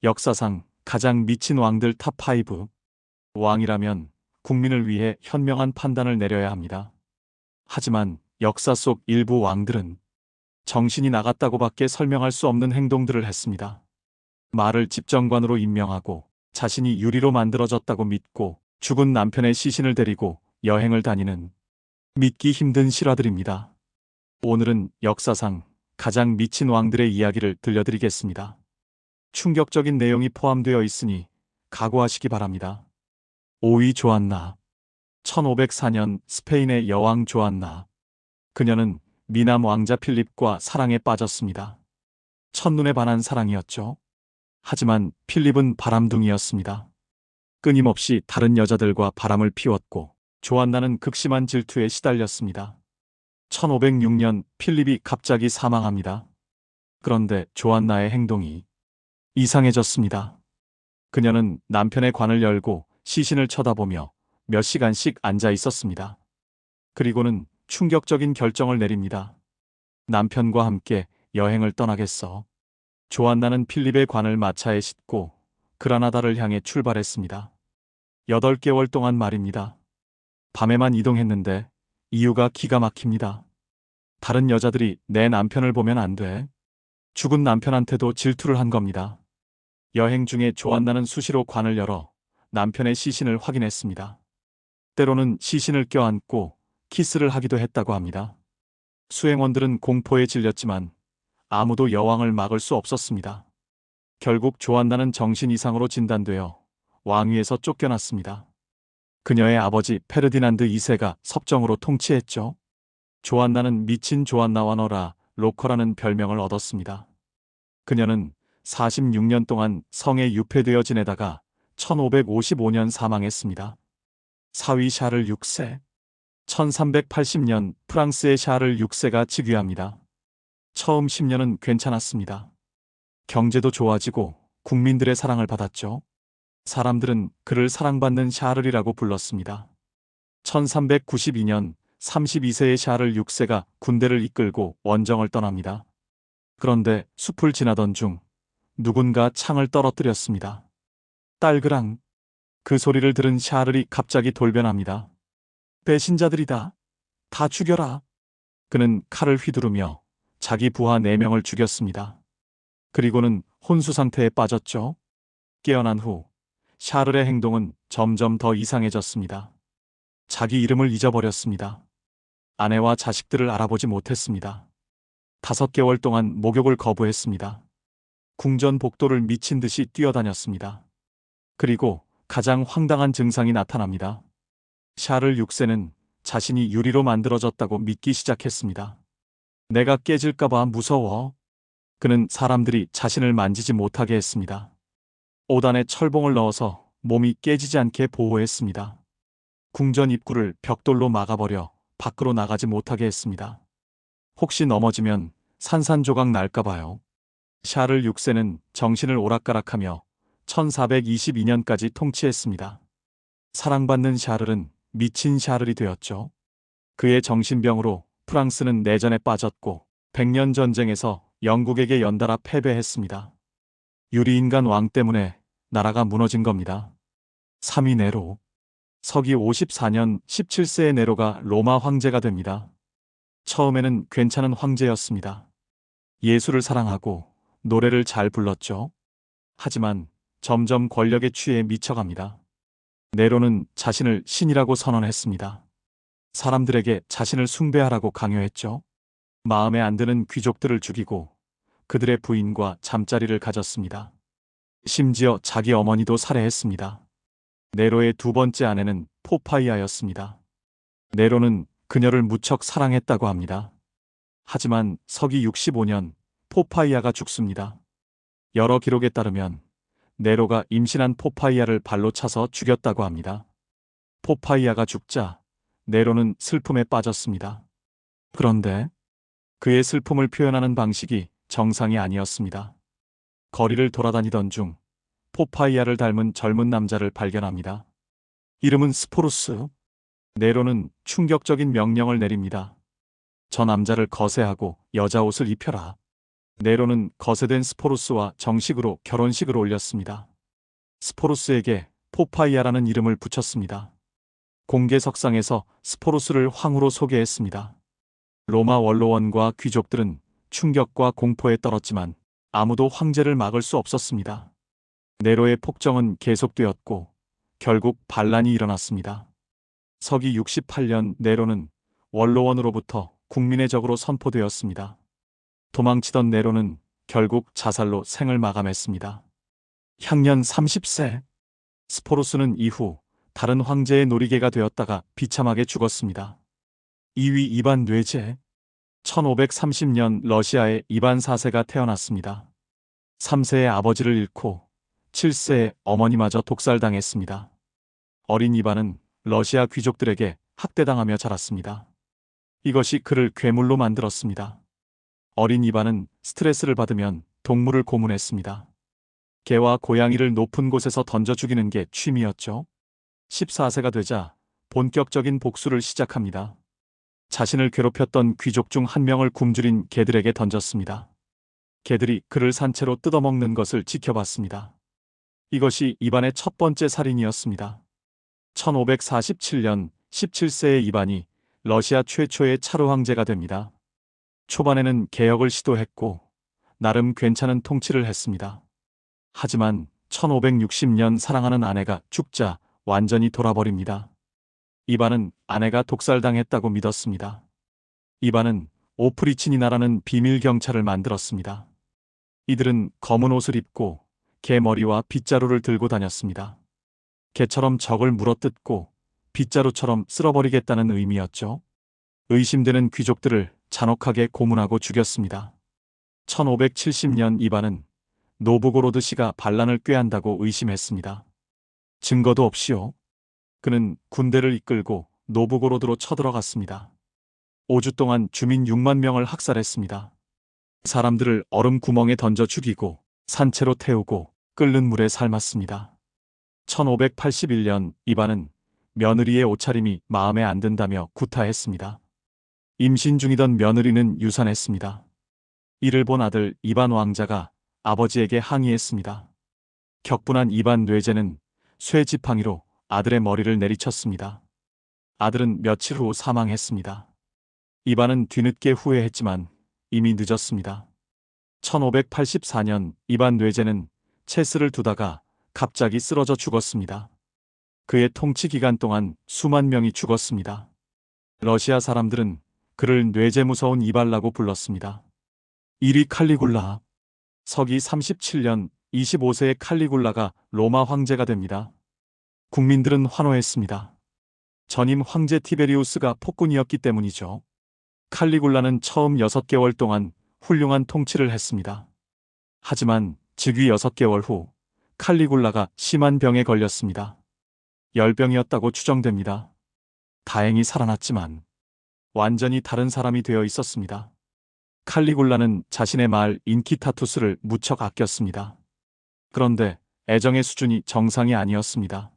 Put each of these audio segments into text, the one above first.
역사상 가장 미친 왕들 탑5. 왕이라면 국민을 위해 현명한 판단을 내려야 합니다. 하지만 역사 속 일부 왕들은 정신이 나갔다고밖에 설명할 수 없는 행동들을 했습니다. 말을 집정관으로 임명하고 자신이 유리로 만들어졌다고 믿고 죽은 남편의 시신을 데리고 여행을 다니는 믿기 힘든 실화들입니다. 오늘은 역사상 가장 미친 왕들의 이야기를 들려드리겠습니다. 충격적인 내용이 포함되어 있으니 각오하시기 바랍니다. 5위 조안나. 1504년 스페인의 여왕 조안나. 그녀는 미남 왕자 필립과 사랑에 빠졌습니다. 첫눈에 반한 사랑이었죠. 하지만 필립은 바람둥이였습니다. 끊임없이 다른 여자들과 바람을 피웠고 조안나는 극심한 질투에 시달렸습니다. 1506년 필립이 갑자기 사망합니다. 그런데 조안나의 행동이 이상해졌습니다. 그녀는 남편의 관을 열고 시신을 쳐다보며 몇 시간씩 앉아 있었습니다. 그리고는 충격적인 결정을 내립니다. 남편과 함께 여행을 떠나겠어. 조안나는 필립의 관을 마차에 싣고 그라나다를 향해 출발했습니다. 8개월 동안 말입니다. 밤에만 이동했는데 이유가 기가 막힙니다. 다른 여자들이 내 남편을 보면 안 돼. 죽은 남편한테도 질투를 한 겁니다. 여행 중에 조안나는 수시로 관을 열어 남편의 시신을 확인했습니다. 때로는 시신을 껴안고 키스를 하기도 했다고 합니다. 수행원들은 공포에 질렸지만 아무도 여왕을 막을 수 없었습니다. 결국 조안나는 정신 이상으로 진단되어 왕위에서 쫓겨났습니다. 그녀의 아버지 페르디난드 2세가 섭정으로 통치했죠. 조안나는 미친 조안나 와너라 로커라는 별명을 얻었습니다. 그녀는 46년 동안 성에 유폐되어 지내다가 1555년 사망했습니다. 4위 샤를 6세. 1380년 프랑스의 샤를 6세가 즉위합니다. 처음 10년은 괜찮았습니다. 경제도 좋아지고 국민들의 사랑을 받았죠. 사람들은 그를 사랑받는 샤를이라고 불렀습니다. 1392년 32세의 샤를 6세가 군대를 이끌고 원정을 떠납니다. 그런데 숲을 지나던 중 누군가 창을 떨어뜨렸습니다. 딸그랑. 그 소리를 들은 샤를이 갑자기 돌변합니다. 배신자들이다. 다 죽여라. 그는 칼을 휘두르며 자기 부하 4명을 죽였습니다. 그리고는 혼수 상태에 빠졌죠. 깨어난 후 샤를의 행동은 점점 더 이상해졌습니다. 자기 이름을 잊어버렸습니다. 아내와 자식들을 알아보지 못했습니다. 5개월 동안 목욕을 거부했습니다. 궁전 복도를 미친 듯이 뛰어다녔습니다. 그리고 가장 황당한 증상이 나타납니다. 샤를 6세는 자신이 유리로 만들어졌다고 믿기 시작했습니다. 내가 깨질까봐 무서워. 그는 사람들이 자신을 만지지 못하게 했습니다. 옷안에 철봉을 넣어서 몸이 깨지지 않게 보호했습니다. 궁전 입구를 벽돌로 막아버려 밖으로 나가지 못하게 했습니다. 혹시 넘어지면 산산조각 날까봐요. 샤를 6세는 정신을 오락가락하며 1422년까지 통치했습니다. 사랑받는 샤를은 미친 샤를이 되었죠. 그의 정신병으로 프랑스는 내전에 빠졌고 100년 전쟁에서 영국에게 연달아 패배했습니다. 유리인간 왕 때문에 나라가 무너진 겁니다. 3위 네로. 서기 54년 17세의 네로가 로마 황제가 됩니다. 처음에는 괜찮은 황제였습니다. 예술을 사랑하고 노래를 잘 불렀죠. 하지만 점점 권력에 취해 미쳐갑니다. 네로는 자신을 신이라고 선언했습니다. 사람들에게 자신을 숭배하라고 강요했죠. 마음에 안 드는 귀족들을 죽이고 그들의 부인과 잠자리를 가졌습니다. 심지어 자기 어머니도 살해했습니다. 네로의 두 번째 아내는 포파이아였습니다. 네로는 그녀를 무척 사랑했다고 합니다. 하지만 서기 65년 포파이아가 죽습니다. 여러 기록에 따르면 네로가 임신한 포파이아를 발로 차서 죽였다고 합니다. 포파이아가 죽자 네로는 슬픔에 빠졌습니다. 그런데 그의 슬픔을 표현하는 방식이 정상이 아니었습니다. 거리를 돌아다니던 중 포파이아를 닮은 젊은 남자를 발견합니다. 이름은 스포루스. 네로는 충격적인 명령을 내립니다. 저 남자를 거세하고 여자 옷을 입혀라. 네로는 거세된 스포루스와 정식으로 결혼식을 올렸습니다. 스포루스에게 포파이아라는 이름을 붙였습니다. 공개석상에서 스포루스를 황후로 소개했습니다. 로마 원로원과 귀족들은 충격과 공포에 떨었지만 아무도 황제를 막을 수 없었습니다. 네로의 폭정은 계속되었고 결국 반란이 일어났습니다. 서기 68년 네로는 원로원으로부터 국민의 적으로 선포되었습니다. 도망치던 네로는 결국 자살로 생을 마감했습니다. 향년 30세. 스포루스는 이후 다른 황제의 놀이개가 되었다가 비참하게 죽었습니다. 2위 이반 뇌제. 1530년 러시아에 이반 4세가 태어났습니다. 3세의 아버지를 잃고 7세의 어머니마저 독살당했습니다. 어린 이반은 러시아 귀족들에게 학대당하며 자랐습니다. 이것이 그를 괴물로 만들었습니다. 어린 이반은 스트레스를 받으면 동물을 고문했습니다. 개와 고양이를 높은 곳에서 던져 죽이는 게 취미였죠. 14세가 되자 본격적인 복수를 시작합니다. 자신을 괴롭혔던 귀족 중 한 명을 굶주린 개들에게 던졌습니다. 개들이 그를 산채로 뜯어먹는 것을 지켜봤습니다. 이것이 이반의 첫 번째 살인이었습니다. 1547년 17세의 이반이 러시아 최초의 차르 황제가 됩니다. 초반에는 개혁을 시도했고 나름 괜찮은 통치를 했습니다. 하지만 1560년 사랑하는 아내가 죽자 완전히 돌아버립니다. 이반은 아내가 독살당했다고 믿었습니다. 이반은 오프리치니나라는 비밀 경찰을 만들었습니다. 이들은 검은 옷을 입고 개 머리와 빗자루를 들고 다녔습니다. 개처럼 적을 물어뜯고 빗자루처럼 쓸어버리겠다는 의미였죠. 의심되는 귀족들을 잔혹하게 고문하고 죽였습니다. 1570년 이반은 노브고로드 시가 반란을 꾀한다고 의심했습니다. 증거도 없이요. 그는 군대를 이끌고 노브고로드로 쳐들어갔습니다. 5주 동안 주민 6만 명을 학살했습니다. 사람들을 얼음 구멍에 던져 죽이고 산채로 태우고 끓는 물에 삶았습니다. 1581년 이반은 며느리의 옷차림이 마음에 안 든다며 구타했습니다. 임신 중이던 며느리는 유산했습니다. 이를 본 아들 이반 왕자가 아버지에게 항의했습니다. 격분한 이반 뇌제는 쇠지팡이로 아들의 머리를 내리쳤습니다. 아들은 며칠 후 사망했습니다. 이반은 뒤늦게 후회했지만 이미 늦었습니다. 1584년 이반 뇌제는 체스를 두다가 갑자기 쓰러져 죽었습니다. 그의 통치 기간 동안 수만 명이 죽었습니다. 러시아 사람들은 그를 뇌제 무서운 이발라고 불렀습니다. 1위 칼리굴라. 서기 37년 25세의 칼리굴라가 로마 황제가 됩니다. 국민들은 환호했습니다. 전임 황제 티베리우스가 폭군이었기 때문이죠. 칼리굴라는 처음 6개월 동안 훌륭한 통치를 했습니다. 하지만 즉위 6개월 후 칼리굴라가 심한 병에 걸렸습니다. 열병이었다고 추정됩니다. 다행히 살아났지만 완전히 다른 사람이 되어 있었습니다. 칼리굴라는 자신의 말 인키타투스를 무척 아꼈습니다. 그런데 애정의 수준이 정상이 아니었습니다.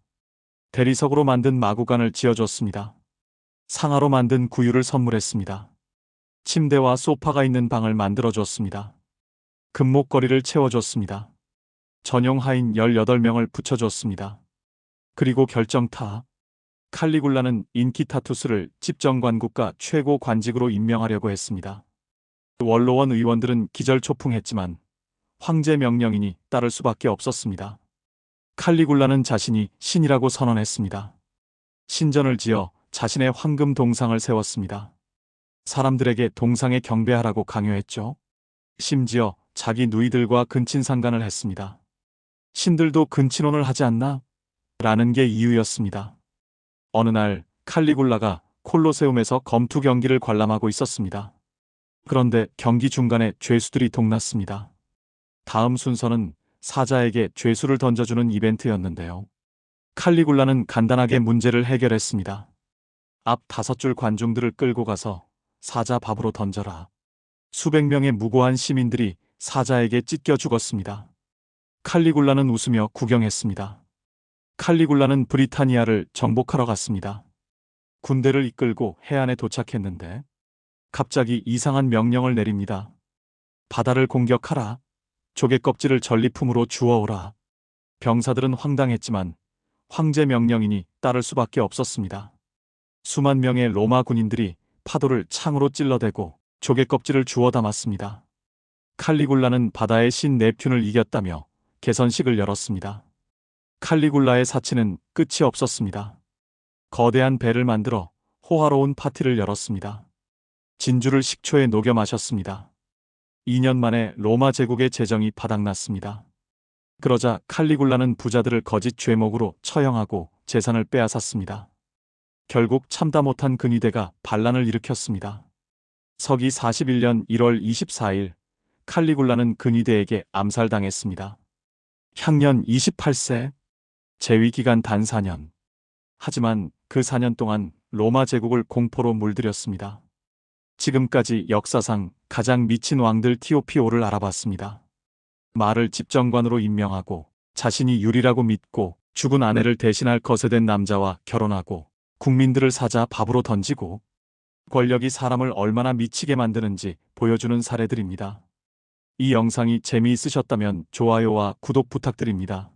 대리석으로 만든 마구간을 지어줬습니다. 상아로 만든 구유를 선물했습니다. 침대와 소파가 있는 방을 만들어줬습니다. 금목걸이를 채워줬습니다. 전용 하인 18명을 붙여줬습니다. 그리고 결정타. 칼리굴라는 인키타투스를 집정관국가 최고 관직으로 임명하려고 했습니다. 원로원 의원들은 기절초풍했지만 황제 명령이니 따를 수밖에 없었습니다. 칼리굴라는 자신이 신이라고 선언했습니다. 신전을 지어 자신의 황금 동상을 세웠습니다. 사람들에게 동상에 경배하라고 강요했죠. 심지어 자기 누이들과 근친상간을 했습니다. 신들도 근친혼을 하지 않나? 라는 게 이유였습니다. 어느 날 칼리굴라가 콜로세움에서 검투 경기를 관람하고 있었습니다. 그런데 경기 중간에 죄수들이 동났습니다. 다음 순서는 사자에게 죄수를 던져주는 이벤트였는데요. 칼리굴라는 간단하게 문제를 해결했습니다. 앞 5줄 관중들을 끌고 가서 사자 밥으로 던져라. 수백 명의 무고한 시민들이 사자에게 찢겨 죽었습니다. 칼리굴라는 웃으며 구경했습니다. 칼리굴라는 브리타니아를 정복하러 갔습니다. 군대를 이끌고 해안에 도착했는데 갑자기 이상한 명령을 내립니다. 바다를 공격하라. 조개 껍질을 전리품으로 주워오라. 병사들은 황당했지만 황제 명령이니 따를 수밖에 없었습니다. 수만 명의 로마 군인들이 파도를 창으로 찔러대고 조개 껍질을 주워 담았습니다. 칼리굴라는 바다의 신 넵튠을 이겼다며 개선식을 열었습니다. 칼리굴라의 사치는 끝이 없었습니다. 거대한 배를 만들어 호화로운 파티를 열었습니다. 진주를 식초에 녹여 마셨습니다. 2년 만에 로마 제국의 재정이 바닥났습니다. 그러자 칼리굴라는 부자들을 거짓 죄목으로 처형하고 재산을 빼앗았습니다. 결국 참다 못한 근위대가 반란을 일으켰습니다. 서기 41년 1월 24일 칼리굴라는 근위대에게 암살당했습니다. 향년 28세, 재위기간 단 4년. 하지만 그 4년 동안 로마 제국을 공포로 물들였습니다. 지금까지 역사상 가장 미친 왕들 T.O.P.O를 알아봤습니다. 말을 집정관으로 임명하고 자신이 유리라고 믿고 죽은 아내를 대신할 거세된 남자와 결혼하고 국민들을 사자 밥으로 던지고 권력이 사람을 얼마나 미치게 만드는지 보여주는 사례들입니다. 이 영상이 재미있으셨다면 좋아요와 구독 부탁드립니다.